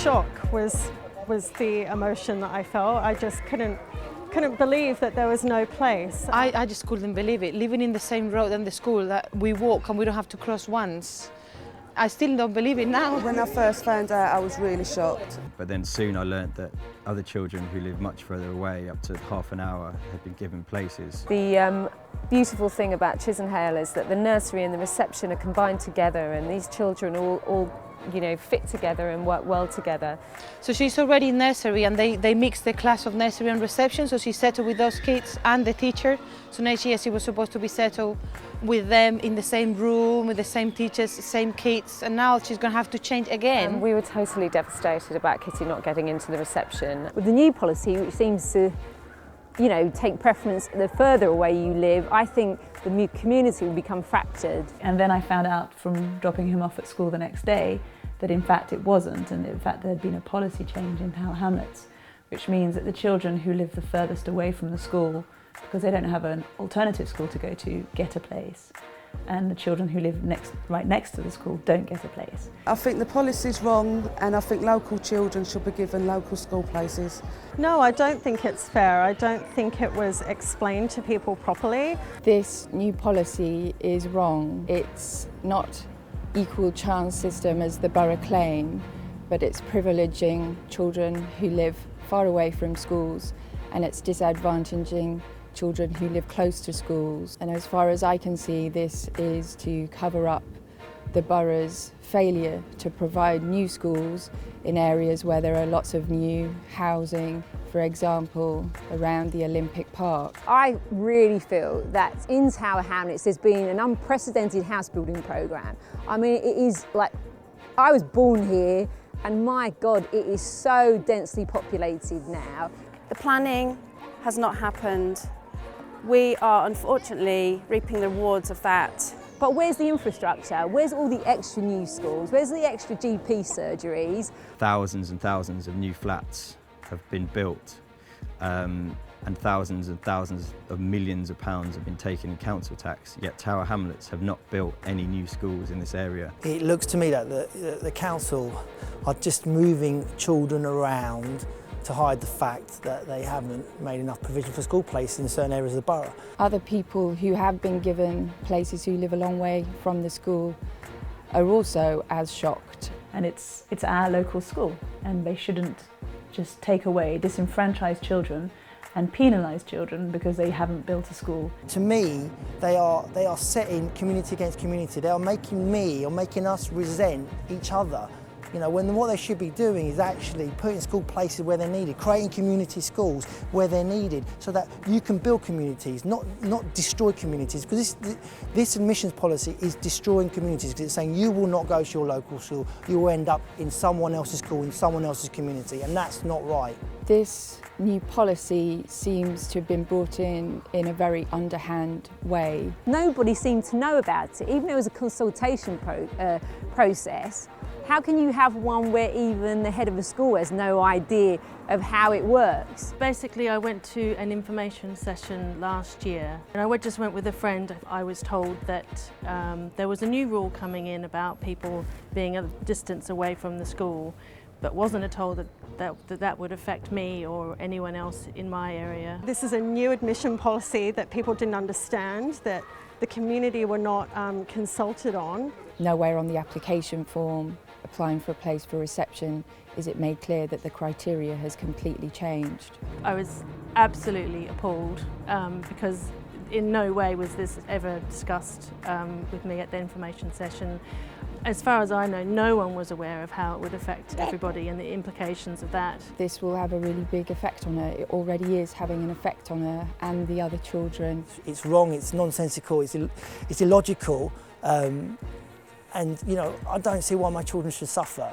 shock was the emotion that I felt. I just couldn't believe that there was no place. I just couldn't believe it. Living in the same road and the school that we walk and we don't have to cross once. I still don't believe it now. When I first found out, I was really shocked. But then soon I learnt that other children who live much further away, up to half an hour, had been given places. The beautiful thing about Chisenhale is that the nursery and the reception are combined together, and these children all fit together and work well together. So she's already in nursery, and they mix the class of nursery and reception, so she's settled with those kids and the teacher. So next year she was supposed to be settled with them in the same room, with the same teachers, same kids, and now she's going to have to change again. We were totally devastated about Kitty not getting into the reception. With the new policy, which seems to take preference the further away you live, I think the community will become fractured. And then I found out from dropping him off at school the next day that in fact it wasn't, and in fact there had been a policy change in Tower Hamlets, which means that the children who live the furthest away from the school, because they don't have an alternative school to go to, get a place. And the children who live right next to the school don't get a place. I think the policy's wrong, and I think local children should be given local school places. No, I don't think it's fair. I don't think it was explained to people properly. This new policy is wrong. It's not equal chance system as the borough claim, but it's privileging children who live far away from schools, and it's disadvantaging children who live close to schools. And as far as I can see, this is to cover up the borough's failure to provide new schools in areas where there are lots of new housing, for example, around the Olympic Park. I really feel that in Tower Hamlets there's been an unprecedented house building programme. I mean, it is like, I was born here, and my God, it is so densely populated now. The planning has not happened. We are unfortunately reaping the rewards of that. But where's the infrastructure? Where's all the extra new schools? Where's the extra GP surgeries? Thousands and thousands of new flats have been built, and thousands of millions of pounds have been taken in council tax, yet Tower Hamlets have not built any new schools in this area. It looks to me that the council are just moving children around to hide the fact that they haven't made enough provision for school places in certain areas of the borough. Other people who have been given places who live a long way from the school are also as shocked. And it's our local school, and they shouldn't just take away, disenfranchise children and penalise children because they haven't built a school. To me, they are setting community against community. They are making me or making us resent each other. When what they should be doing is actually putting school places where they're needed, creating community schools where they're needed, so that you can build communities, not destroy communities. Because this admissions policy is destroying communities, because it's saying you will not go to your local school, you will end up in someone else's school, in someone else's community, and that's not right. This new policy seems to have been brought in a very underhand way. Nobody seemed to know about it, even though it was a consultation process. How can you have one where even the head of a school has no idea of how it works? Basically, I went to an information session last year, and I just went with a friend. I was told that there was a new rule coming in about people being a distance away from the school, but wasn't told that would affect me or anyone else in my area. This is a new admission policy that people didn't understand, that the community were not consulted on. Nowhere on the application form applying for a place for reception is it made clear that the criteria has completely changed. I was absolutely appalled because in no way was this ever discussed with me at the information session. As far as I know, no one was aware of how it would affect everybody and the implications of that. This will have a really big effect on her. It already is having an effect on her and the other children. It's wrong, it's nonsensical, it's illogical, and I don't see why my children should suffer.